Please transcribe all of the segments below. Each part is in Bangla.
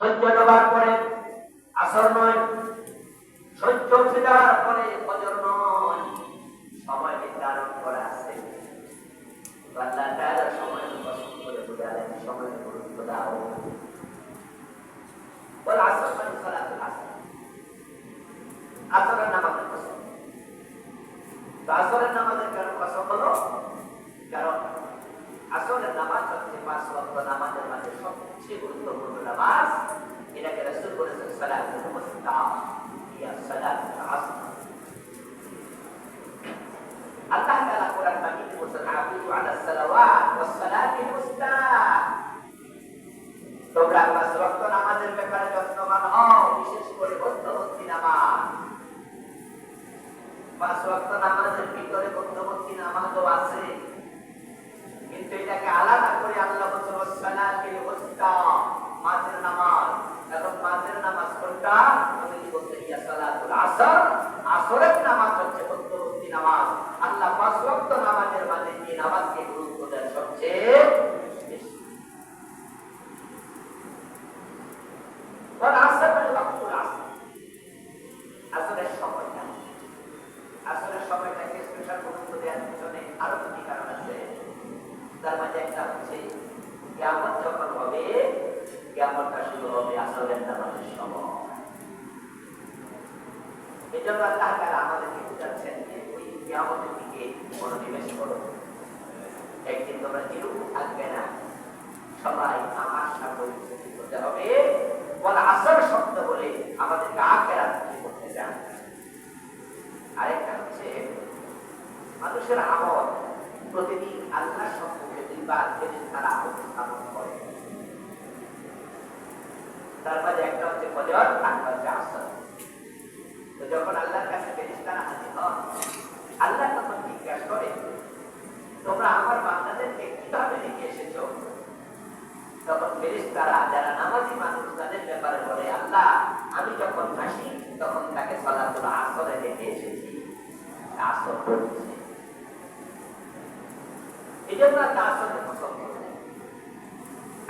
সূর্য ডোবার পরে আসর নয়, সূর্য উঠে যাওয়ার পরে ফজর নয়, সময় নির্ধারণ করা আছে। আল্লাহ তাআলা সময়ের পছন্দ করে বুঝালেন, সময়ের গুরুত্ব দাও। বল আসর মানে সালাতুল আসর, আসরের নামাজের কসম। তো আসরের নামাজের কারণ কসম হলো, কারণ আসরের নামাজ হচ্ছে 5 ওয়াক্ত নামাজের মাঝে সবচেয়ে গুরুত্বপূর্ণ নামাজ। এটাকে রাসূল বলেছেন সালাতুল মুস্তা, ইয়া সালাতুল আসর। আল্লাহ তাআলা কোরআন মাজিদে বলেছেন হাফিজু আলাস সালাওয়াত ওয়াস সালাতিল মুস্তা, তোমরা 5 ওয়াক্ত নামাজের ব্যাপারে যত্নবান হও, বিশেষ করে মধ্যবর্তী নামাজ। 5 ওয়াক্ত নামাজের ভিতরে মধ্যবর্তী নামাজও আছে, কিন্তু এটাকে আলাদা করে আল্লাহ বলেছেন ওয়াস সালাতিল মুস্তা, মাঝের নামাজ। এখন মাঝের নামাজ কোনটা? আমি কি বলতে ইয়া সালাতুল আসর, আসরের নামাজ হচ্ছে মধ্যবর্তী নামাজ। আল্লাহ 5 ওয়াক্ত নামাজের মাঝে এই নামাজকে গুরুত্ব দেন সবচেয়ে বেশি। আর আসর মানে ওয়াক্তুল আসর, আসরের সময়টা, আসরের সময়টাকে স্পেশাল গুরুত্ব দেওয়ার পিছনে আরো দুটি কারণ আছে। তার মাঝে একটা হচ্ছে কিয়ামত যখন হবে, কিয়ামতটা শুরু হবে আসরের নামাজের সময়। এই জন্য আল্লাহ তাআলা আমাদেরকে বুঝাচ্ছেন যে ওই কিয়ামতের দিকে মনোনিবেশ করো। একদিন তোমরা কেউ থাকবে না, সবাই আমার সাথে উপস্থিত হতে হবে। বল আসর শব্দ বলে আমাদেরকে আখিরাত করতে চান। আরেকটা হচ্ছে মানুষের আমল প্রতিদিন আল্লাহর সম্মুখে 2 বার ফেরেশতারা উপস্থাপন করে। তার মাঝে একটা হচ্ছে ফজর, আরেকটা হচ্ছে আসর। তো যখন আল্লাহর কাছে ফেরেশতারা হাজির হন, আল্লাহ তখন জিজ্ঞাসা করে, তোমরা আমার বান্দাদেরকে কিভাবে রেখে এসেছো? তখন ফেরেশতারা যারা নামাজি মানুষ তাদের ব্যাপারে বলে, আল্লাহ আমি যখন আসি তখন তাকে সালাতুল আসরে রেখে এসেছি, আসর পড়ছে। এই জন্য আসরের কসম করলেন।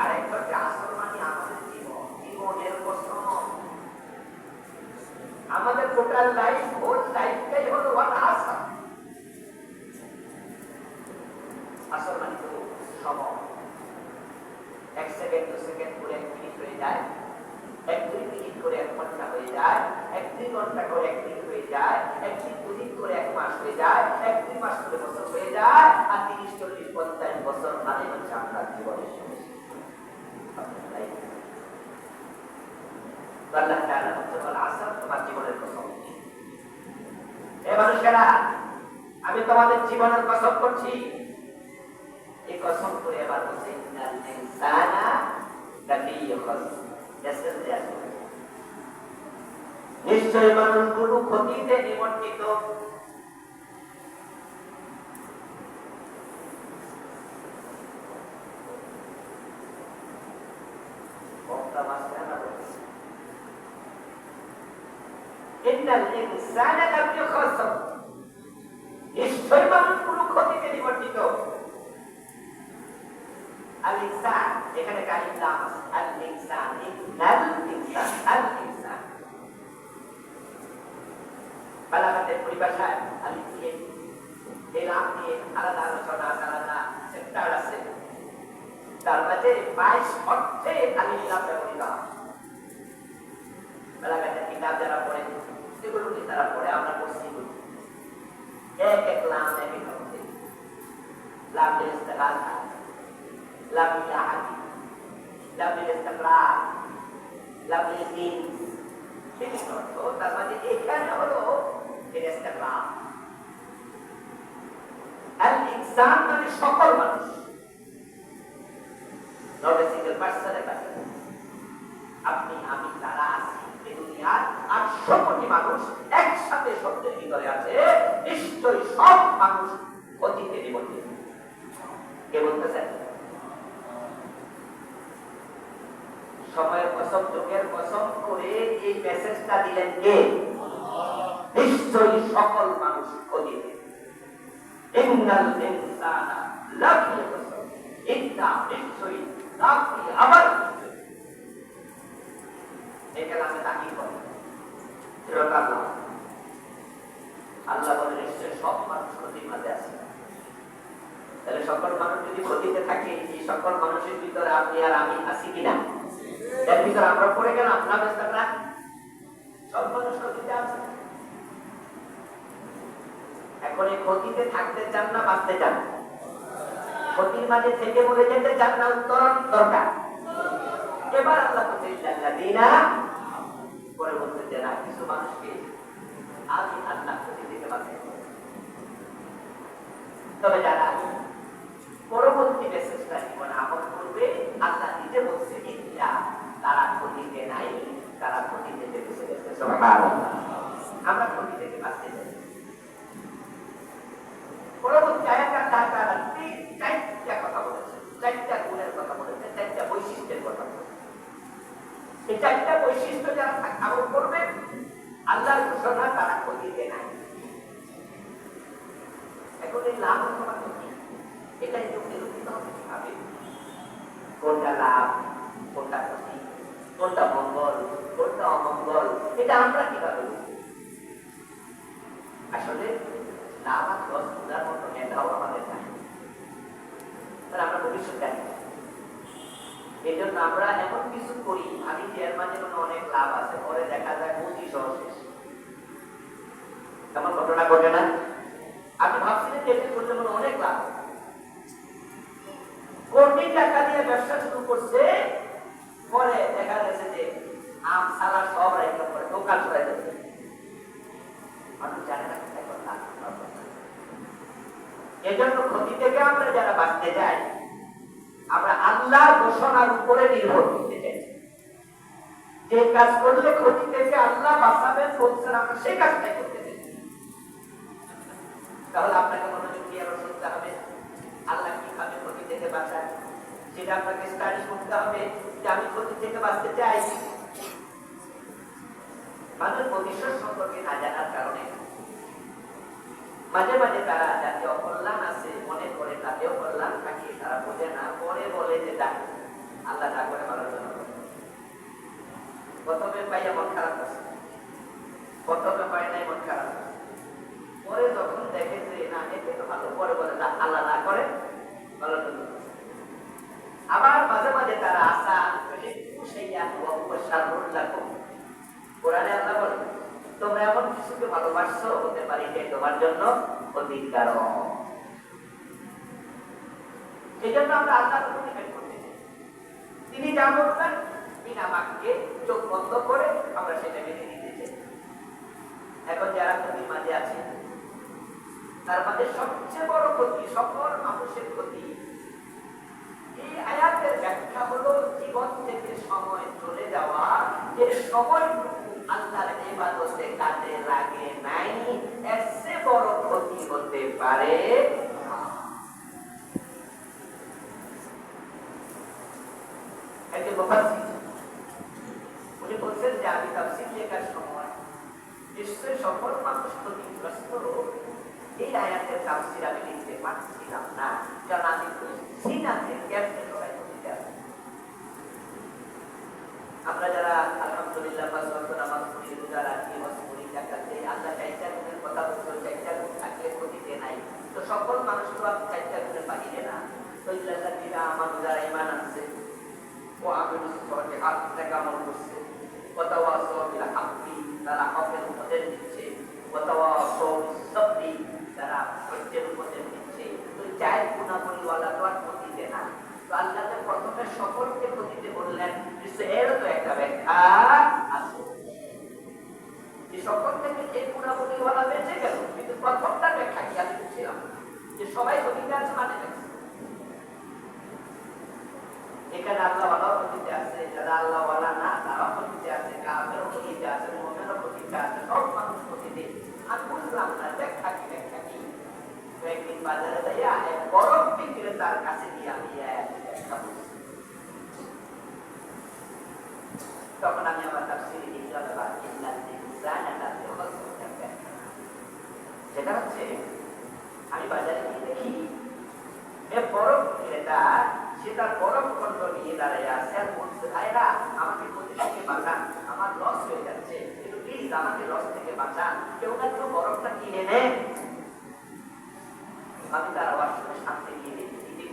আর একটা হচ্ছে আসর মানে আমাদের জীবন, জীবনের কসম। আমাদের টোটাল লাইফ, হোল লাইফটাই হলো আসর। আসর মানে তো সময়। 1 সেকেন্ড 2 সেকেন্ড করে 1 মিনিট হয়ে যায়, 1-2 মিনিট করে 1 ঘন্টা হয়ে যায়, 1-2 ঘন্টা করে 1 দিন হয়ে যায়, 1-2 দিন করে 1 মাস হয়ে যায়, 1-2 মাস করে বছর হয়ে যায়, আর 30-40-50 বছর মানে হচ্ছে আপনার জীবনের শেষ। আল্লাহ তাআলা বলেন আসর তোমার জীবনের কসম। হে মানুষেরা, আমি তোমাদের জীবনের কসম করছি। এই কসম করে এবার বলছে ইন্নাল ইনসানা লাফি খুসর, নিশ্চয় মানুষগুলো ক্ষতিতে নিমজ্জিত। ইন্নাল ইনসানা লাফি খুসর, নিশ্চয় মানুষগুলো ক্ষতিতে নিমজ্জিত। আল ইনসান, এখানে কালিম লাম, আল ইনসান, ইন্নাল ইনসান, আল ইনসান। বালাগাতের পরিভাষায় আলিফ দিয়ে, এই লাম দিয়ে আলাদা আলোচনা, আলাদা সেক্টর আছে। তার মাঝে 22 অর্থে আলিফ লাম ব্যবহৃত হয়। বালাগাতের কিতাব যারা পড়ে, সেগুলো কি তারা পড়ে, আমরা পড়ছি এক এক লাম এক এক অর্থে। লাম দিয়ে ইস্তেগাসা, লাম ইয়াহাদি, লাম ইস্তিকরার, লাম ইজিনস, বিভিন্ন অর্থ। তার মাঝে এখানে হলো ইস্তিকরার। আল ইনসান মানে সকল মানুষ, নট এ সিঙ্গেল পারসনের কাছে। আপনি আমি তারা আছি এই দুনিয়ার 800 কোটি মানুষ একসাথে শব্দের ভিতরে আছে। নিশ্চয়ই সব মানুষ অতীতে নিমজ্জিত। কে বলতেছেন? সময়ের কসম, যুগের কসম করে এই মেসেজটা দিলেন কে? নিশ্চয়ই সকল মানুষ ক্ষতিতে। ইন্নাল ইনসানা লাফি খুসর, ইন্না নিশ্চয়ই লাফি আবার এই কালামে তাকিদ করে চিরকাল না। আল্লাহ বলে নিশ্চয় সব মানুষ ক্ষতির মাঝে আছে। তাহলে সকল মানুষ যদি ক্ষতিতে থাকে, এই সকল মানুষের ভিতরে আপনি আর আমি আছি কিনা? এর ভিতরে আমরা পড়ে গেলাম না বেস্তার না? সব মানুষ ক্ষতিতে আছে। এখন এই ক্ষতিতে থাকতে চান না বাঁচতে চান? ক্ষতির মাঝে থেকে মরে যেতে চান না উত্তরণ দরকার? এবার আল্লাহ দিনা পরে বলতে না কিছু মানুষকে আমি আল্লাহ ক্ষতি দিতে পারছি। তবে যারা পরবর্তী মেসেজটা জীবনে আমল করবে, আল্লাহ নিজে বলছে ইল্লা, তারা ক্ষতিতে নাই, তারা ক্ষতি থেকে বেঁচে গেছে। আমরা ক্ষতি থেকে বাঁচতে চাই। পরবর্তী আয়াতে তারা চারটা কথা বলেছে, চারটা গুণের কথা বলেছে, চারটা বৈশিষ্ট্যের কথা বলেছে। এই চারটা বৈশিষ্ট্য যারা আমল করবে, আল্লাহর ঘোষণা তারা ক্ষতিতে নাই। এখন এই লাভ অথবা ক্ষতি, এটাই তো নিরূপিত হবে কিভাবে? কোনটা লাভ, কোনটা ক্ষতি, কোনটা মঙ্গল, কোনটা অমঙ্গল, এটা আমরা কিভাবে বুঝবো? আসলে লাভ আর লস বোঝার মতো মেধাও আমাদের নাই, তাহলে আমরা ভবিষ্যৎ জানি। এই জন্য আমরা এমন কিছু করি, আমি চেয়ারম্যানের মনে অনেক লাভ আছে, পরে দেখা যায় 25 শেষ। তেমন ঘটনা ঘটে না? আপনি ভাবছিলেন যে এটা করলে মনে অনেক লাভ, কোটি টাকা দিয়ে ব্যবসা শুরু করছে, পরে দেখা গেছে যে আম সালা সব রাইখা পরে দোকান সরাই যাচ্ছে। মানুষ জানে না এই জন্য ক্ষতি থেকে আমরা যারা বাঁচতে যাই, আমরা আল্লাহর ঘোষণার উপরে নির্ভর করতে চাই। যে কাজ করলে ক্ষতি থেকে আল্লাহ বাঁচাবেন বলছেন, আমরা সেই কাজটাই করতে চাই। তাহলে আপনাকে মনোযোগ দিয়ে আরো শুনতে হবে আল্লাহ কিভাবে ক্ষতি থেকে বাঁচায়, সেটা আপনাকে স্টাডি করতে হবে যে আমি ক্ষতি থেকে বাঁচতে চাই। মানুষ ভবিষ্যৎ সম্পর্কে না জানার কারণে মাঝে মাঝে তারা যাতে অকল্যাণ আছে মনে করে তাতেও কল্যাণ থাকে, তারা বোঝে না, পরে বলে যে দেখ আল্লাহ যা করে ভালোর জন্য। প্রথমে পাইয়া মন খারাপ আছে, প্রথমে পাই নাই মন খারাপ আছে, পরে যখন দেখে যে না এতে তো ভালো, পরে বলে আল্লাহ না করে ভালোর জন্য। আবার মাঝে মাঝে তারা আশা কোরআনে আল্লাহ বলে তোমরা এমন কিছুকে ভালোবাসছো, হতে পারি যে তোমার জন্য অধিকার। এই জন্য আমরা আল্লাহর উপর ডিপেন্ড করতে চাই। তিনি যা বলবেন বিনা বাক্যে চোখ বন্ধ করে আমরা সেটা মেনে নিতে চাই। এখন যারা ক্ষতির মাঝে আছে, তার মাঝে সবচেয়ে বড় ক্ষতি, সকল মানুষের ক্ষতি, এই আয়াতের ব্যাখ্যা হলো জীবন থেকে সময় চলে যাওয়া, যে সময়টুকু আল্লাহর ইবাদতে কাজে লাগে নাই, এর চেয়ে বড় ক্ষতি হতে পারে। একজন মুফাসসির উনি বলছেন যে আমি তাফসীর লেখার সময় নিশ্চয়ই সকল মানুষ ক্ষতিগ্রস্ত, এই আয়াতের তাফসীর আমি লিখতে পারছিলাম না, কারণ আমি সিনাতে কেমনে সবাই ক্ষতিতে আছে। আমরা যারা আলহামদুলিল্লাহ পাঁচ ওয়াক্ত নামাজ পড়ি, রোজা রাখি, হজ করি, যাকাত দেই, আল্লাহ চারটা গুণের কথা বলছো, চারটা গুণ থাকলে ক্ষতিতে নাই, তো সকল মানুষ তো আপনি চারটা গুণের বাহিরে না। তো ইল্লাল্লাযিনা আমানু, যারা ঈমান আনছে, ও আমিলুস সলিহাত, নেক আমল করছে, ওয়া তাওয়াসাউ বিল হাক্কি, তারা হকের উপদেশ দিচ্ছে, ওয়া তাওয়াসাউ বিস সাবরি, তারা সত্যের উপদেশ দিচ্ছে। তো চার গুণাবলীওয়ালা তো আর ক্ষতিতে না। তো আল্লাহ প্রথমে সকলকে ক্ষতিতে বললেন, এর তো একটা ব্যাখ্যা আছে যে সকল থেকে এই গুণাবলীওয়ালা বেঁচে গেল, কিন্তু প্রথমটা ব্যাখ্যা কি আমি বুঝছিলাম যে সবাই ক্ষতিতে আছে মানে এখানে আল্লাহ ওয়ালা ক্ষতিতে আছে, যারা আল্লাহ ওয়ালা না তারাও ক্ষতিতে আছে, কাফেরও ক্ষতিতে আছে, মুমিনও ক্ষতিতে আছে, সব মানুষ ক্ষতিতে। আমি বুঝলাম না ব্যাখ্যা কি, ব্যাখ্যা কি। একদিন বাজারে যাইয়া এক বরফ বিক্রেতার কাছে গিয়ে আমি ব্যাখ্যা বুঝছি। তখন আমি আমার তাফসীরে লিখলাম সেটা হচ্ছে আমি বাজারে গিয়ে দেখি বরফ বিক্রেতা, সে তার বরফ খন্ড নিয়ে দাঁড়ায় আছে আর বলছে ভাইরা আমাকে প্রতিদিনকে বাগান, আমার কেউ না কেউ বরফটা কিনে নেন। আমি তার আবার সামনে গিয়ে দেখি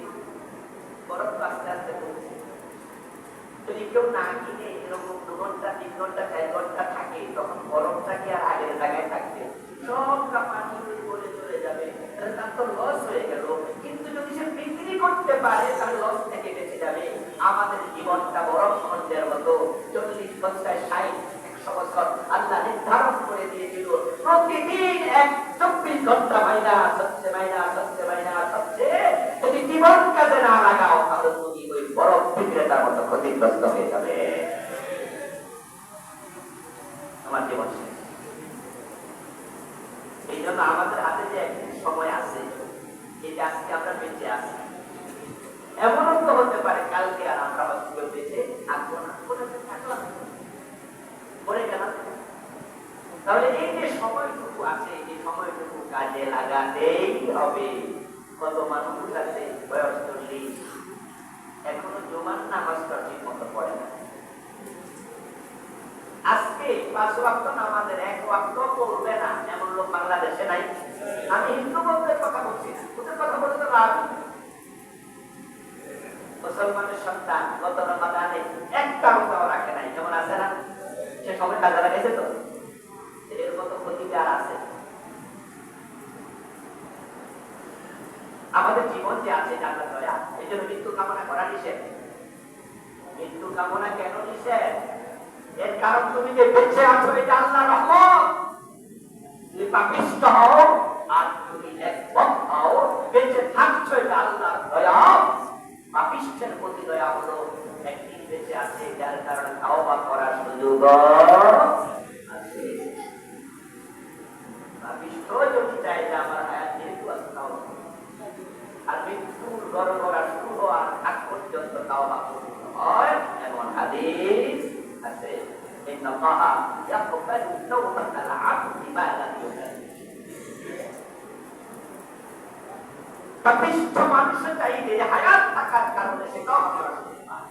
বরফ আস্তে আস্তে কমছে। যদি কেউ না কিনে এরকম 2 ঘন্টা 3 ঘন্টা 4 ঘন্টা থাকে, তখন বরফটা কি আর আগের জায়গায় থাকবে? সবটা পানি বলে চলে যাবে, তার তো লস হয়ে গেল। কিন্তু যদি সে বিক্রি করতে পারে তাহলে লস থেকে বেঁচে যাবে। আমাদের জীবনটা বরফ খন্ডের মতো, 40 50 60 100 বছর আল্লাহ নির্ধারণ করে দিয়েছিল। প্রতিদিন 24 ঘন্টা মাইনাস হচ্ছে, যদি জীবন কাজে না লাগাও তাহলে তুমি ওই বরফ বিক্রেতার মতো ক্ষতিগ্রস্ত হয়ে যাবে। আমার জীবন শেষ। এই জন্য আমাদের হাতে যে একদিন সময় আছে, এই যে আজকে আমরা বেঁচে আছি, এমনও তো হতে পারে কালকে আর আমরা হয়তো বেঁচে থাকবো না, থাকলাম পরে গেলাম। তাহলে এই যে সময়টুকু আছে, এই সময়টুকু কাজে লাগাতেই হবে। কত মানুষ আছে বয়স 40 এখনো জুমার নামাজটা ঠিক মতো পড়ে না। আজকে 5 ওয়াক্ত নামাজের 1 ওয়াক্ত পড়বে না এমন লোক বাংলাদেশে নাই। আমি হিন্দু বলতে কথা বলছি না, ওদের কথা বলে তো লাভ। মুসলমানের সন্তান গত রমাদানে একটা রোজাও রাখে নাই, যেমন আছে না, সে সময় কাজে লাগাইছে। তো এর মতো প্রতিকার আছে। আমাদের জীবন যে আছে জান্নাত দয়া, এই জন্য মৃত্যু কামনা করা নিষেধ। মৃত্যু কামনা কেন নিষেধ? এর কারণ তুমি যে বেঁচে আছো এটা আল্লাহর রহমত। তুমি পাপিষ্ঠ হও আর তুমি নেকবত হও, বেঁচে থাকছো এটা আল্লাহর দয়া। পাপিষ্ঠের প্রতি দয়া হলো একদিন বেঁচে আছে যার কারণে তাওবা করার সুযোগ আছে। পাপিষ্ঠ যদি চাই যে আমার হায়াত যেহেতু আছে তাওবা, আর মৃত্যুর গড়গড়া শুরু হওয়ার আগ পর্যন্ত তাওবা করতে হয়, এমন হাদিস আছে। ইন্নাল্লাহা ইয়াকবালু তাওবাতাল আবদি মা লাম ইউনাদ। পাপিষ্ঠ মানুষ চাইলে হায়াত থাকার কারণে সে তাওবা করার সুযোগ পায়।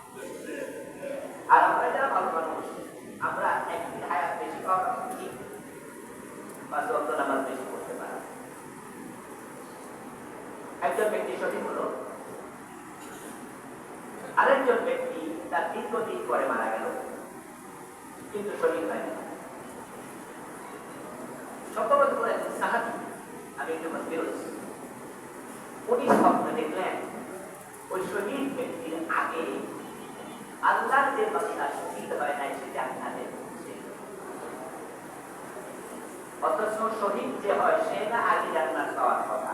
আর আমরা যারা ভালো মানুষ, আমরা একদিন হায়াত বেশি পাওয়ার কি 5 ওয়াক্ত নামাজ বেশি পড়তে পারি। একজন ব্যক্তি শহীদ হলো, আরেকজন ব্যক্তি তার দীর্ঘদিন পরে মারা গেল, কিন্তু শহীদ হয়নি। 17 বছর একজন সাহাবী, আমি একটু বেরোচ্ছি, উনি স্বপ্ন দেখলেন ওই শহীদ ব্যক্তির আগে আল্লাহর যে বান্দা শহীদ হয় নাই সে জান্নাতে পৌঁছে। অথচ শহীদ যে হয় সে না আগে জান্নাত পাওয়ার কথা।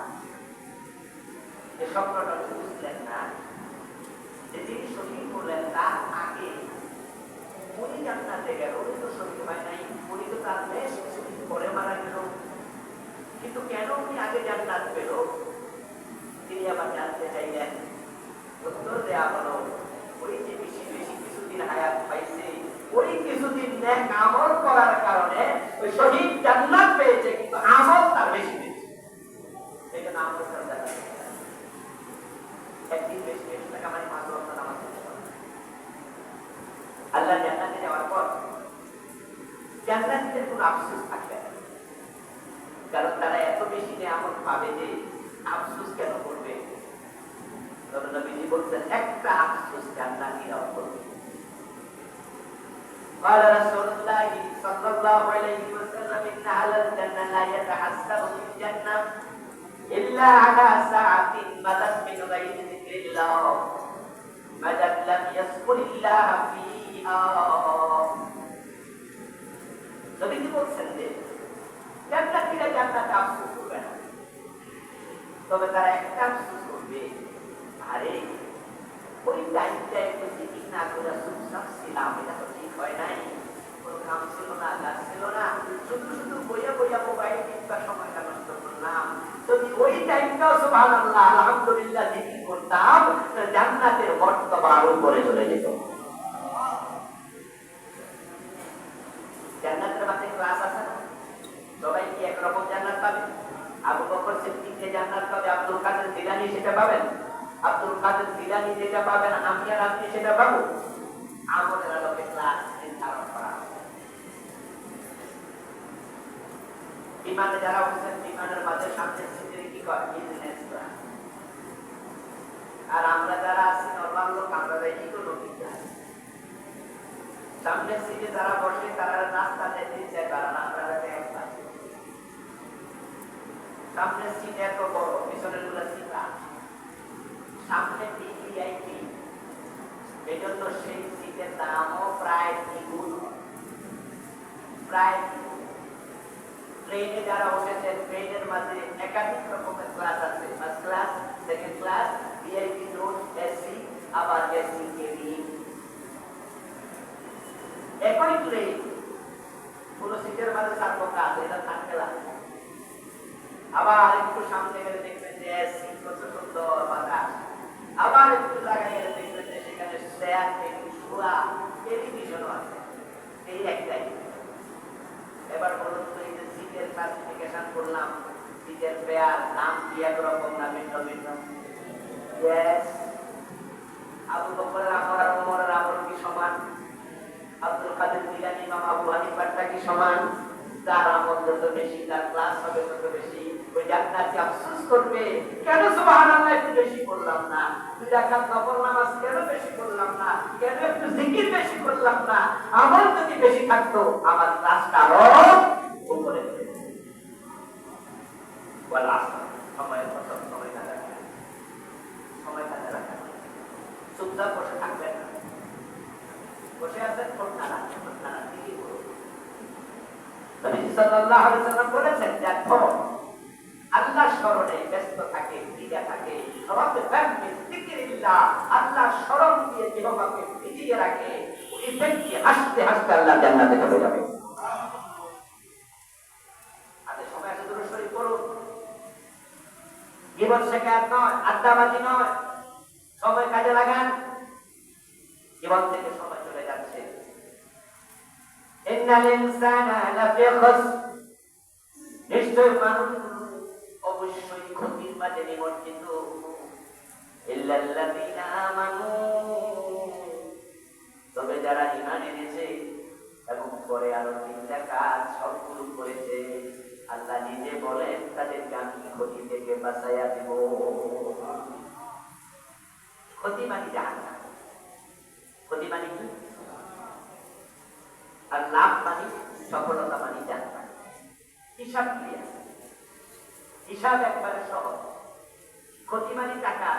এই স্বপ্নটা বুঝলেন না যে যিনি শহীদ হলেন তার আগে উনি জান্নাতে গেল, উনি তো শহীদ হয় নাই, উনি তো তার বেশ কিছুদিন পরে মারা গেল। কিন্তু কেন উনি আগে জান্নাত পেল? তিনি আবার জানতে চাইলেন। উত্তর দেয়া হলো, ওই যে বেশি বেশি কিছুদিন হায়াত পাইছে, ওই কিছুদিন নেক আমল করার কারণে ওই শহীদ জান্নাত পেয়েছে, কিন্তু আমল তার বেশি পেয়েছে। এই জন্য আমল তার জান্নাত একদিন বেশি বেশি টাকা মানে 5 ওয়াক্ত নামাজ পড়তে হবে। আল্লাহ জান্নাতে যাওয়ার পর জান্নাতীদের কোনো আফসোস থাকবে না, কারণ তারা এত বেশি নিয়ামত পাবে যে আফসোস কেন করবে? তবে নবীজি বলছেন একটা আফসোস জান্নাতীরাও করবে। قال رسول الله صلى الله عليه وسلم إن أهل الجنة لا يتحسر في الجنة إلا على ساعة مدت من غير ذكر الله مدت لم يذكر الله فيها. নবীজি বলছেন যে জান্নাতীরা জান্নাতে আফসোস করবে না, তবে তারা একটা আফসোস করবে, আরে ওই টাইমটা একটু জিকির না করে চুপচাপ ছিলাম, এটা তো ঠিক হয় নাই। কোনো কাম ছিল না, কাজ ছিল না, শুধু শুধু বইয়া বইয়া মোবাইল কিংবা সময়টা নষ্ট করলাম। যদি ওই টাইমটাও সুবহানাল্লাহ আলহামদুলিল্লাহ জিকির করতাম, জান্নাতের মর্তবা আরো করে চলে যেত। জান্নাতের মাঝে ক্লাস আছে না? সবাই কি একরকম জান্নাত পাবে? আবু বকর সিদ্দিক যে জান্নাত পাবে, আব্দুল কাদের জিলানী সেটা পাবেন? আব্দুল কাদের জিলানী যেটা পাবেন আমি আর আপনি সেটা পাবো? আমলের আলোকে ক্লাস নির্ধারণ করা। বিমানে যারা উঠছেন বিমানের মাঝে সামনে সিটের কি করে বিজনেস ক্লাস, আর আমরা যারা আছি নরমাল লোক আমরা যাই ইকোনমি ক্লাস। সামনের সিটে যারা বসে তারা নাস্তা দেয় 3-4 বার, আমরা যাই একবার। সামনের সিট এত বড়, পিছনের গুলো সিটা, সামনে ভিভিআইপি, এই জন্য সেই সিটের দামও প্রায় দ্বিগুণ। প্রায় ট্রেনে যারা উঠেছেন, ট্রেনের মাঝে একাধিক রকমের ক্লাস আছে, first class, second class, VIP zone, AC, আবার এসি কেবিন। একই ট্রেন, কোন সিটের মাঝে 4 বকা আছে, এটা থার্ড ক্লাস। আবার একটু সামনে গেলে দেখবেন যে এসি, কত সুন্দর বাতাস। আবার একটু জায়গায় গেলে দেখবেন যে সেখানে চেয়ার, টেবিল, শোয়া, টেলিভিশনও আছে। এই একটাই। এবার বলুন তো, এই যে সিটের ক্লাসিফিকেশন করলাম, সিটের পেয়ার নাম কি একরকম না ভিন্ন ভিন্ন? ইয়েস। আবু বকরের আমর আর ওমরের আমর কি সমান? আব্দুল কাদের জিলানী, ইমাম আবু হানিফারটা কি সমান? যার আমল যত বেশি তার ক্লাস হবে তত বেশি। ওই জান্নাতি আফসোস করবে, কেন সুবহানাল্লাহ একটু বেশি করলাম না, 2 রাকাত নফল নামাজ কেন বেশি করলাম না, কেন একটু জিকির বেশি করলাম না। আমল যদি বেশি থাকতো আমার ক্লাসটা আরো উপরে যেত। ওয়াল আসর, সময়ের কথা, সময় কাজে রাখা, সময় কাজে রাখা। চুপচাপ বসে থাকবেন না, বসে আছেন ঠোঁট নাড়া, ঠোঁট নাড়া দিকে করুন। নবী সাল্লাল্লাহু আলাইহি ওয়াসাল্লাম বলেছেন যে আল্লাহর স্মরণে ব্যস্ত থাকে, ভিজে থাকে, রব্বে ফাহমি যিকরিল্লাহ, আল্লাহর স্মরণ দিয়ে জিহ্বাকে ভিজিয়ে রাখে, ওই ব্যক্তি হাসতে হাসতে আল্লাহ জান্নাতে চলে যাবে। আরে সময় আছে, দুরূদ শরীফ পড়ুন। জীবন শেখার নয়, আড্ডাবাজি নয়, সময় কাজে লাগান। জীবন থেকে সময় চলে যাচ্ছে। ইন্নাল ইনসানা লাফি খুসর, নিশ্চয় মানুষ অবশ্যই ক্ষতির মাঝে নিমজ্জিত। ইল্লাল্লাযীনা আমানু, তবে যারা ঈমান এনেছে এবং পরে আরো 3টা কাজ সবগুলো করেছে, আল্লাহ নিজে বলেন তাদেরকে আমি ক্ষতি থেকে বাঁচাইয়া দেব। ক্ষতি মানে জাহান্নাম, ক্ষতি মানে কি? আর লাভ মানে সফলতা মানে জান্নাত। হিসাব ক্লিয়ার, হিসাব একবারে সহজ। ক্ষতি মানে টাকা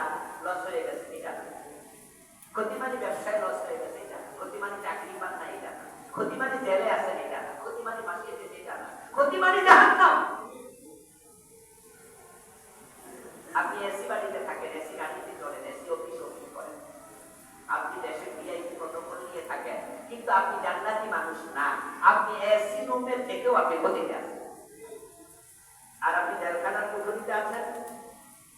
লস হয়ে গেছে এটা না, ক্ষতি মানে ব্যবসায় লস হয়ে গেছে এটা না, ক্ষতি মানে চাকরি পান না এটা না, ক্ষতি মানে জেলে আছেন এটা না, ক্ষতি মানে মাসিয়ে যেতে এটা না, ক্ষতি মানে জাহান্নাম। আপনি এসি বাড়িতে থাকেন, এসি গাড়িতে চলেন, এসি অফিস করেন, আপনি দেশে ভিআইপি প্রটোকল নিয়ে থাকেন, কিন্তু আপনি জান্নাতি মানুষ না। আপনি এসি রুমে থেকেও আপনি ক্ষতিতে আছেন। আর আপনি জেলখানার কুঠুরিতে আছেন,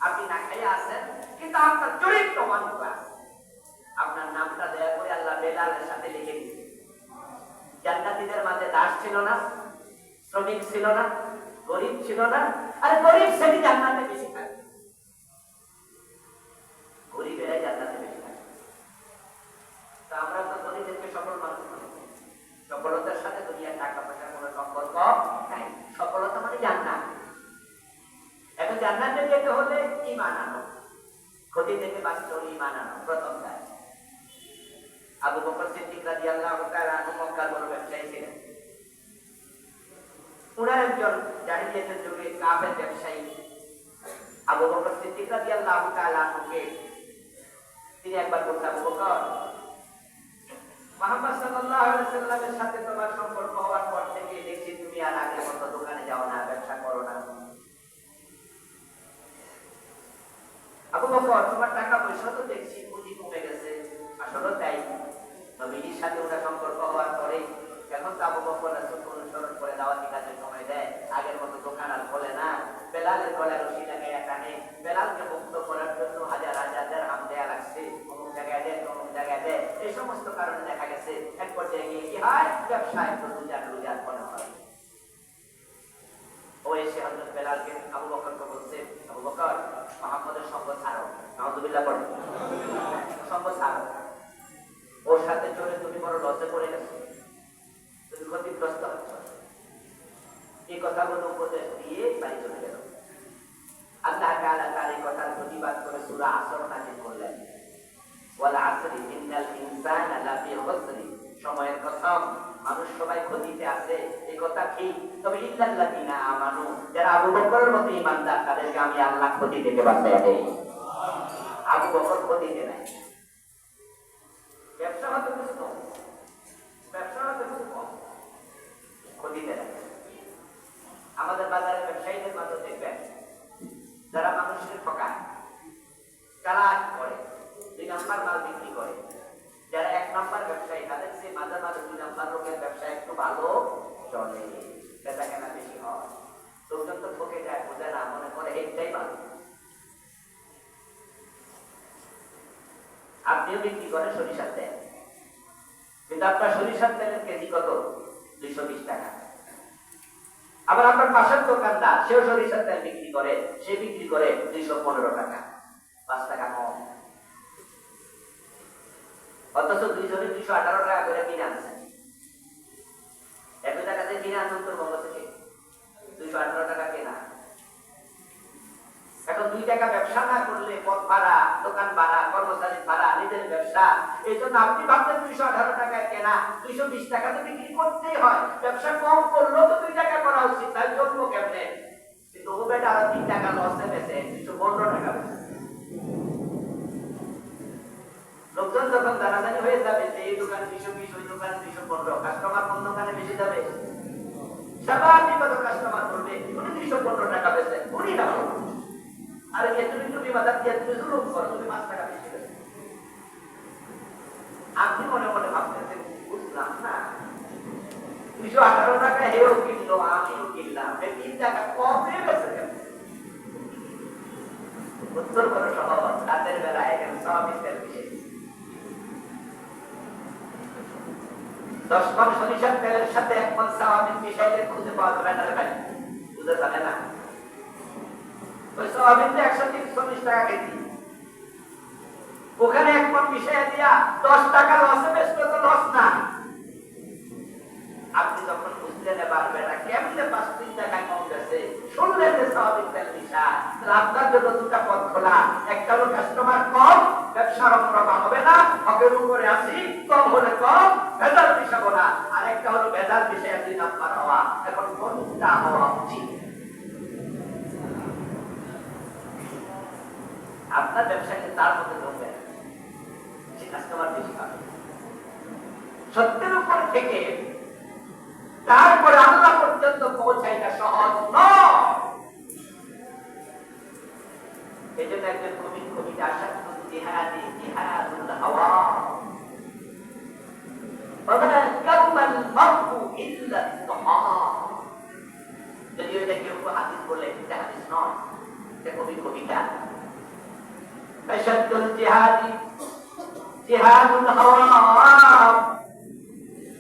আপনি না খাইয়া আছেন, কিন্তু আপনার চরিত্র মানিক আছে। আপনার নামটা দয়া করে আল্লাহ বেলালের সাথে লিখে দিয়েছে। জান্নাতীদের মাঝে দাস ছিল না, শ্রমিক ছিল না, গরিব ছিল না। আর গরিব শ্রেণী জান্নাতে বেশি থাকে, গরিবেরা জান্নাতে বেশি থাকে। তা আমরা তো গরিবদেরকে সফল মানুষ মনে করি। সফলতার সাথে দুনিয়ার টাকা পয়সার কোনো সম্পর্ক নাই। সফলতা মানে জান্নাত। এখন জান্নাতে যেতে হলে ঈমান আনো, ক্ষতি থেকে বাঁচতে হলে ঈমান আনো, প্রথম কাজ। আবু বকর সিদ্দিক রাদিয়াল্লাহু তাআলা আনহু মক্কার বড় ব্যবসায়ী ছিলেন। উনার একজন জাহিলিয়াতের যুগে কাফের ব্যবসায়ী আবু বকর সিদ্দিক রাদিয়াল্লাহু তাআলা আনহুকে তিনি একবার বললেন, আবু বকর, মুহাম্মদ সাল্লাল্লাহু আলাইহি ওয়াসাল্লামের সাথে তোমার সম্পর্ক হওয়ার পর থেকে দেখছি তুমি আর আগের মতো দোকানে যাও না, ব্যবসা করো না। আবু বকর, তোমার টাকা পয়সা তো দেখছি পুঁজি কমে গেছে। আসলে তাই, নবীর সাথে ওটা সম্পর্ক হওয়ার পরে এখন তো আবু বকর রাসূলকে অনুসরণ করে দাওয়াতি কাজে সময় দেয়, আগের মতো দোকান আর খোলে না। বেলালের গলায় রশি লাগাইয়া টানে, বেলালকে মুক্ত করার জন্য হাজার হাজার দিরহাম দেয়া লাগছে, অমুক জায়গায় দেয়, অমুক জায়গায় দেয়। এই সমস্ত কারণে দেখা গেছে এক পর্যায়ে গিয়ে কি হয়, ব্যবসায় একটু রুজার মনে হয়। ও এসে হযরত বেলালকে আবু বকরকে বলছে, আবু বকর, মুহাম্মদের সঙ্গ ছাড়ো। নাউযুবিল্লাহ পড়ো, সঙ্গ ছাড়ো। ওর সাথে চলে তুমি বড় লজ্জা পড়ে গেছো, তুমি ক্ষতিগ্রস্ত হচ্ছ। এই কথাগুলো উপদেশ সময়ের কসম, মানুষ সবাই ক্ষতিতে আছে, এই কথা ঠিক। তবে ইল্লাল্লাযিনা আমানু, যারা আবু বকরের মতো ঈমানদার, তাদেরকে আমি আল্লাহ ক্ষতি থেকে বাঁচাই দেই। আবু বকর ক্ষতিতে নাই। ব্যবসা হয়তো কিছু কম, ব্যবসা হয়তো কিছু কম, ক্ষতিতে নাই। আমাদের বাজারের ব্যবসায়ীদের মাঝে দেখবেন যারা মানুষকে ঠকায়, চালাক করে, 2 নম্বর মাল বিক্রি করে, যারা 1 নম্বর ব্যবসায়ী, তাদের চেয়ে মাঝে মাঝে 2 নম্বর লোকের ব্যবসা একটু ভালো চলে, বেচা কেনা বেশি হয়। লোকজন তো ঠকে যায়, বোঝে না, মনে করে এইটাই ভালো। আপনিও বিক্রি করেন সরিষার তেল, কিন্তু আপনার সরিষার তেলের কেজি কত? 220 টাকা। আবার আপনার পাশের দোকানদার, সেও সরিষার তেল বিক্রি করে, সে বিক্রি করে 215 টাকা, 5 টাকা কম। অথচ দুইজনে 218 টাকা করে কিনে আনছে। 1 টাকা দিয়ে কিনে আনছে উত্তরবঙ্গ থেকে, 218 টাকা কেনা। এখন 2 টাকা ব্যবসা না করলে পথ ভাড়া, দোকান ভাড়া, কর্মচারী ভাড়া, নিজের ব্যবসা, এই জন্য আপনি ভাবছেন 218 টাকায় কেনা, 220 টাকাতে বিক্রি করতেই হয়। ব্যবসা কম করলেও তো 2 টাকা করা উচিত, তাই চলবো কেমনে? কিন্তু ও বেটা আরো 3 টাকা লসে বেচে 215 টাকা বেচে। লোকজন যখন জানাজানি হয়ে যাবে যে এই দোকানে 220, ওই দোকানে 215, কাস্টমার কোন দোকানে বেশি যাবে? স্বাভাবিক কত কাস্টমার করবে, উনি 215 টাকা বেচে, উনি না। আরে তুমি বাজার দিয়ে তুমি জুলুম করো, তুমি 5 টাকা বেশি দেবে। আপনি মনে মনে ভাবতেছেন বুঝলাম না, 218 টাকা হেও কিনলো, আমিও কিনলাম, 3 টাকা কম হয়ে গেছে কেন? উত্তর করো সহজ, রাতের বেলা এখানে সমাবেশের বিষয়। 10 মণ সরিষার তেলের সাথে 1 মণ সয়াবিন মিশাইলে খুঁজে পাওয়া যাবে না, ভাই বুঝতে জানে না। ওই সয়াবিনটা 140 টাকা কেজি, ওখানে 1 মণ মিশাইয়া দিয়া 10 টাকা লসে বেচলে তো লস না। আপনি যখন বুঝলেন এবার বেটা কেমনে 5-3 টাকা কম গেছে, শুনলেন যে সয়াবিন তেল মিশা, তাহলে আপনার জন্য 2টা পথ খোলা। একটা হলো কাস্টমার কম, ব্যবসা রমরমা হবে না, হকের উপরে আসি, কম হলে কম, ভেজাল মিশাবো না। আর একটা হলো ভেজাল মিশিয়ে 2 নাম্বার হওয়া। এখন কোনটা হওয়া উচিত? আপনার ব্যবসাকে তার মধ্যে ঢুকবে, সে কাস্টমার বেশি পাবে। সত্যের উপর থেকে তারপরে আল্লাহ পর্যন্ত পৌঁছাইটা সহজ নয়। এই জন্য একজন কবিতা আসাদুল জিহাদি জিহাদুল হাওয়া, ওয়া কাউমাল মারউ ইল্লা ইসতিহা। যদিও এটা কেউ হাদিস বলে, এটা হাদিস নয়, এটা কবিতা। আসাদুল জিহাদি জিহাদুল হাওয়া,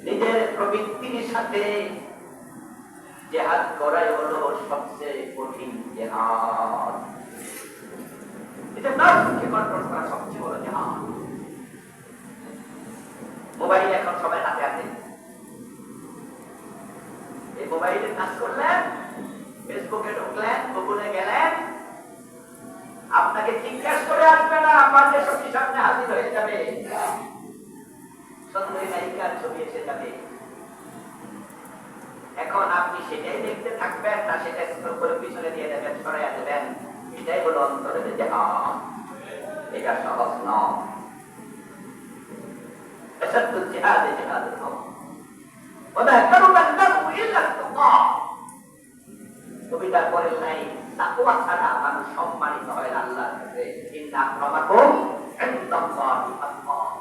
নিজের প্রবৃত্তির সাথে জিহাদ করাই হলো সবচেয়ে কঠিন জিহাদ। এটা নফসকে কন্ট্রোল করা সবচেয়ে বড় জিহাদ। মোবাইল এখন সবাই হাতে আছে, এই মোবাইলে কাজ করলেন, ফেসবুকে ঢুকলেন, গুগলে গেলেন, আপনাকে জিজ্ঞেস করে আসবে না, আপনার সত্যি সামনে হাজির হয়ে যাবে, সুন্দরী নায়িকার ছবি এসে যাবে। এখন আপনি সেটাই দেখতে থাকবেন না সেটা স্ক্রল করে পিছনে দিয়ে দেবেন, সরাইয়া দেবেন। এটাই হলো অন্তরের জিহাদ। এটা সহজ নয়। আসাদুল জিহাদ জিহাদুল হাওয়া, ওয়া মা কারুবাল মারউ ইল্লা ইসতিহা। কবিতার পরের লাইন, তাকওয়া ছাড়া মানুষ সম্মানিত হয় আল্লাহর কাছে। ইন্না আক্রামাকুম ইনদাল্লাহি আতকাকুম।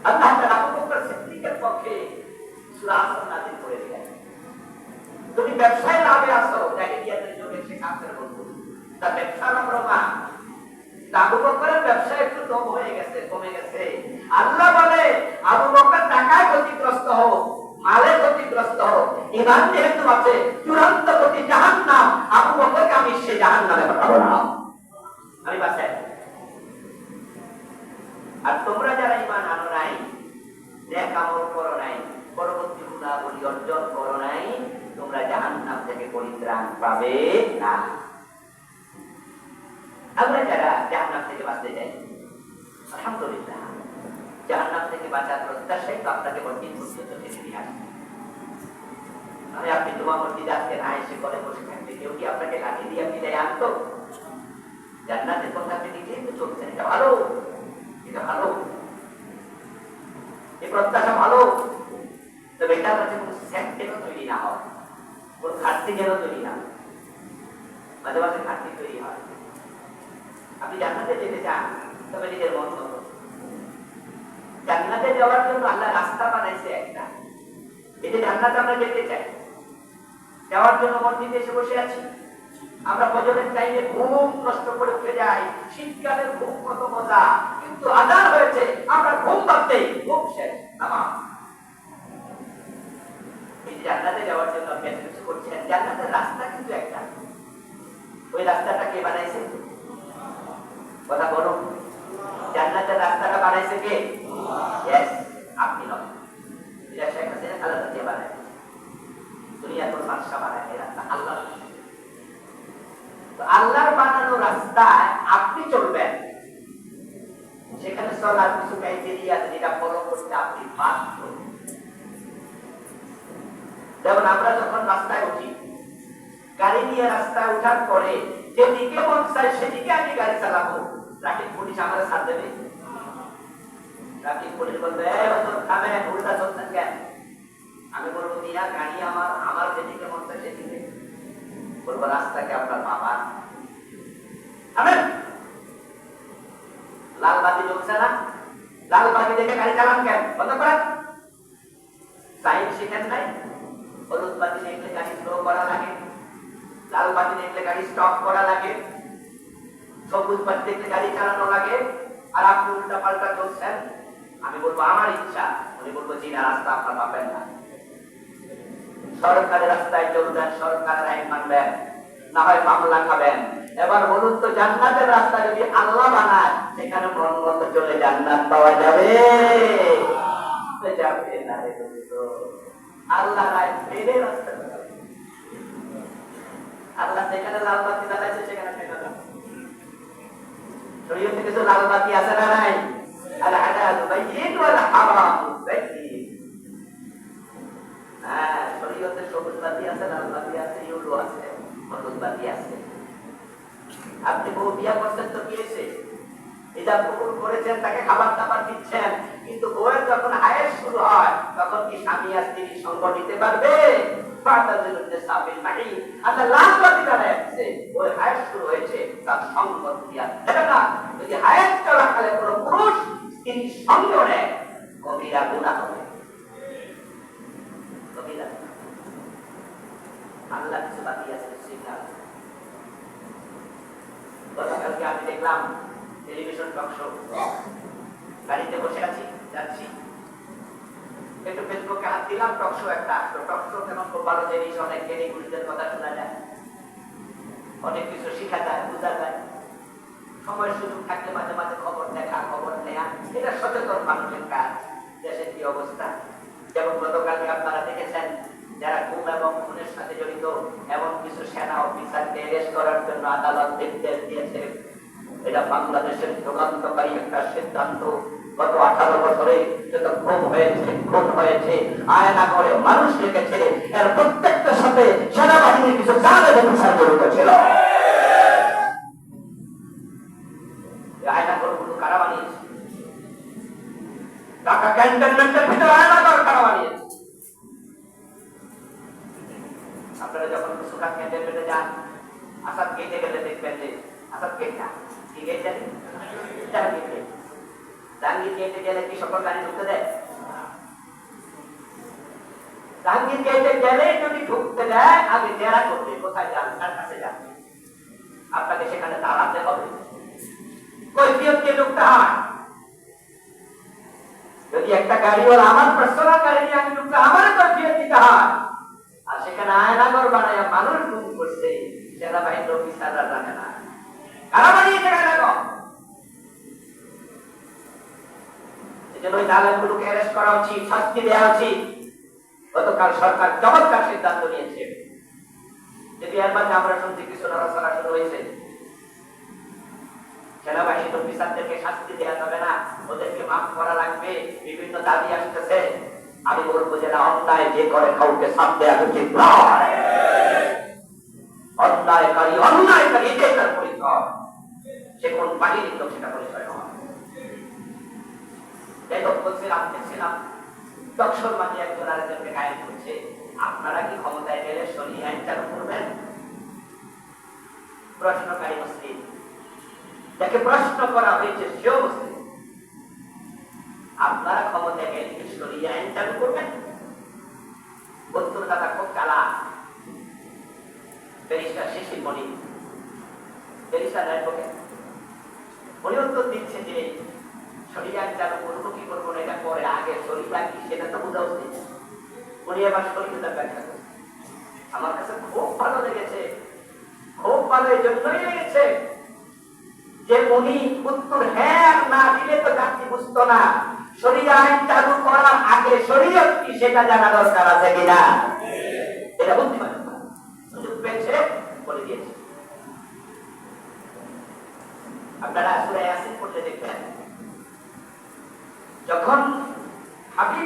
আল্লাহ তাআলা আবু বকর সিদ্দিকের পক্ষে সূরা আসর নাযিল করে দিলেন। তুমি ব্যবসায় লাভে আছো, জাহিলিয়াতের যুগে সে কাফের বন্ধু, তার ব্যবসা রমরমা। আবু বকরের ব্যবসা একটু দম হয়ে গেছে, কমে গেছে। আল্লাহ বলে আবু বকর টাকায় ক্ষতিগ্রস্ত হোক, মালে ক্ষতিগ্রস্ত হোক, ঈমান যেহেতু আছে, চূড়ান্ত গতি জাহান্নাম। আবু বকরকে আমি সে জাহান্নামে পাঠাবো না, আমি বাঁচাই। আর তোমরা যারা ঈমান আনো নাই, নেক আমল করো নাই, পরবর্তী গুনাহগুলি অর্জন করো নাই, তোমরা জাহান্নাম থেকে পরিত্রাণ পাবে না। আমরা যারা জাহান্নাম থেকে বাঁচতে চাই, আলহামদুলিল্লাহ জাহান্নাম থেকে বাঁচার প্রত্যাশাই তো আপনাকে মসজিদ পর্যন্ত টেনে নিয়ে আসবে। মানে আপনি জুমা মসজিদে আজকে না এসে করে বসে থাকলে কেউ কি আপনাকে লাঠি দিয়ে বিদায় আনতো? জান্নাতের কথা আপনি নিজেই তো চলছেন, এটা ভালো, এটা ভালো, এই প্রত্যাশা ভালো। তবে এটার কাছে কোনো স্যাট যেন তৈরি না হয়, কোন ঘাটতি যেন তৈরি না, মাঝে মাঝে ঘাটতি তৈরি হয়। আপনি জান্নাতে যেতে চান, তবে নিজের মন মতো। জান্নাতে যাওয়ার জন্য আল্লাহ রাস্তা বানাইছে একটা, এতে জান্নাতে আমরা যেতে চাই, যাওয়ার জন্য মসজিদে এসে বসে আছি। আমরা ফজরের টাইমে ঘুম নষ্ট করে উঠে যাই, শীতকালের ঘুম কত মজা, কিন্তু আজান হয়েছে আমরা ঘুম ভাবতেই ঘুম শেষ, নামাজ। এই জান্নাতে যাওয়ার জন্য আপনি কিছু করছেন, জান্নাতের রাস্তা কিন্তু একটা, ওই রাস্তাটা কে বানাইছে? কথা বলুন, জান্নাতের রাস্তাটা বানাইছে কে? ইয়েস, আপনি নয়, এটা শেখ হাসিনা খালেদা জিয়া বানায়, দুনিয়ার কোন বাদশা বানায় এই রাস্তা, আল্লাহ। তো আল্লাহর বানানো রাস্তায় আপনি চলবেন, সেখানে চলার কিছু ক্রাইটেরিয়া আছে যেটা ফলো করতে আপনি বাধ্য। যেমন আমরা যখন রাস্তায় উঠি, গাড়ি নিয়ে রাস্তায় উঠার পরে যেদিকে মন চায় সেদিকে আমি গাড়ি চালাবো, ট্রাফিক পুলিশ আমরা ছাড় দেবে? ট্রাফিক পুলিশ বলবে থামেন, উল্টা চলছেন কেন? আমি বলবো মিয়া গাড়ি আমার যেদিকে মন চায় সেদিকে। বলবো রাস্তাকে আপনার বাবা, থামেন, লাল বাতি জ্বলছে না, লাল বাতি দেখে গাড়ি চালান কেন? বন্ধ করেন। সাইন শিখেন নাই? হলুদ বাতি দেখলে গাড়ি স্লো করা লাগে, লাল বাতি দেখলে গাড়ি স্টপ করা লাগে, সবুজ বাতি দেখলে গাড়ি চালানো লাগে, আর আপনি উল্টা পাল্টা চলছেন। আমি বলবো আমার ইচ্ছা, উনি বলবো জি না, রাস্তা আপনার পাবেন না। সরকারের রাস্তায় চলবেন, সরকারের আইন মানবেন, না হয় মামলা খাবেন। এবার বলুন তো, জান্নাতের রাস্তা যদি আল্লাহ বানায়, সেখানে মন মতো চলে জান্নাত পাওয়া যাবে? যাবে না রে, আল্লাহ রায় মেরে রাস্তা, আল্লাহ যেখানে লাল বাতি জ্বালাইছে সেখানে শরীয়তে কিছু লাল বাতি আছে না নাই? আল হালাল বাইয়িন ওয়াল হারাম বাইয়িন। হ্যাঁ, শরীয়তে সবুজ বাতি আছে, লাল বাতি আছে, ইউলো আছে, হলুদ বাতি আছে। আপনি বউ বিয়া করছেন তো কি হয়েছে? এটা কবুল করেছেন, তাকে খাবার দাবার দিচ্ছেন, কিন্তু বউয়ের যখন হায়েস শুরু হয়, তখন কি স্বামী আর স্ত্রী সঙ্গ নিতে পারবে? লাল বাতি দাঁড়াচ্ছে, ওই হায়েস শুরু হয়েছে, তার সঙ্গ দিয়া দেবে না। যদি হায়েস চলাকালে কোনো পুরুষ স্ত্রীর সঙ্গ নেয়, কবিরা গুনাহ হবে, কবিরা। আল্লাহ কিছু বাকি আছে, সিগন্যাল। গতকালকে আমি দেখলাম টেলিভিশন টক শো, গাড়িতে বসে আছি, যাচ্ছি, একটু ফেসবুকে হাত দিলাম, টক শো একটা আসলো। টক শো কেমন খুব ভালো জিনিস, অনেক জ্ঞানী গুরুদের কথা শোনা যায়, অনেক কিছু শিখা যায়, বোঝা যায়। সময় সুযোগ থাকলে মাঝে মাঝে খবর দেখা, খবর নেয়া, এটা সচেতন মানুষের কাজ। দেশের কি অবস্থা, যেমন গতকালকে আপনারা দেখেছেন, যারা গুম এবং খুনের সাথে জড়িত এমন কিছু সেনা অফিসারকে অ্যারেস্ট করার জন্য আদালত নির্দেশ দিয়েছে। এটা বাংলাদেশের যুগান্তকারী একটা সিদ্ধান্ত। গত 18 বছরে যত খুন হয়েছে, আয়না করে মানুষ রেখেছে, এর প্রত্যেকটার সাথে সেনাবাহিনীর কিছু জালেম অফিসার জড়িত ছিল। আয়না ঘরগুলো কারা বানিয়েছে? ঢাকা ক্যান্টনমেন্টের ভিতরে আয়না ঘর কারা বানিয়েছে? আপনারা যখন সুকাত ক্যান্টনমেন্টে যান, আসাদ গেটে গেলে দেখবেন যে আসাদ গেট না, কি গেট জানেন? জাহাঙ্গীর গেটে গেলে কি সকল গাড়ি ঢুকতে দেয়? জাহাঙ্গীর গেটে গেলে যদি ঢুকতে দেয়, আগে জেরা করবে, কোথায় যান, কার কাছে যান, আপনাকে সেখানে দাঁড়াতে হবে, কৈফিয়ত দিয়ে ঢুকতে হয়। যদি একটা গাড়িওয়ালা আমার পার্সোনাল গাড়ি নিয়ে আমি ঢুকতে, আমার কৈফিয়ত দিতে হয়। আর সেখানে আয়নাঘর বানায় মানুষ গুম করছে, সেনাবাহিনীর অফিসাররা জানে না কারা বানিয়েছে আয়নাঘর। এজন্য ওই জালেমগুলোকে অ্যারেস্ট করা উচিত, শাস্তি দেওয়া উচিত। গতকাল সরকার চমৎকার সিদ্ধান্ত নিয়েছে। যদি এর মাঝে আমরা শুনছি কিছু নড়াচড়া শুরু হয়েছে, সেনাবাহিনী অফিসারদেরকে শাস্তি দেওয়া যাবে না, ওদেরকে মাফ করা লাগবে, বিভিন্ন দাবি আসতেছে। আমি বলবো যে না, অন্যায় যে করে কাউকে সাথ দেওয়া উচিত নয়। অন্যায়কারী এটাই তার পরিচয়, সে কোন বাহিনীর লোক সেটা পরিচয় নয়। যাই হোক, বলছিলাম দেখছিলাম দক্ষরবাদী একজন আরেকজনকে গায়েব করছে। আপনারা কি ক্ষমতায় গেলে শরীয়ত আইন চালু করবেন? প্রশ্নকারী মুসলিম, যাকে প্রশ্ন করা হয়েছে সেও মুসলিম। আপনারা ক্ষমতায় গেলে কি শরীয়ত আইন চালু করবেন? উত্তরদাতা খুব চালাক, ব্যারিস্টার শিশির মনি, ব্যারিস্টার অ্যাডভোকেট। উনি উত্তর দিচ্ছে যে শরীয়ত আইন চালু করবো কি করবো না এটা পরে, আগে শরীয়ত কি সেটা তো বোঝা উচিত। উনি এবার শরীয়তের ব্যাখ্যা করছেন। আমার কাছে খুব ভালো লেগেছে, খুব ভালো এই জন্যই লেগেছে যে উনি উত্তর হ্যাঁ না দিলে তো জাতি বুঝতো না। শরীয়ত আইন চালু করার আগে শরীয়ত কি সেটা জানা দরকার আছে কিনা, এটা বুদ্ধিমান সুযোগ পেয়েছে, বলে দিয়েছে। আপনারা সূরা ইয়াসিন পড়লে দেখবেন, যখন হাবিব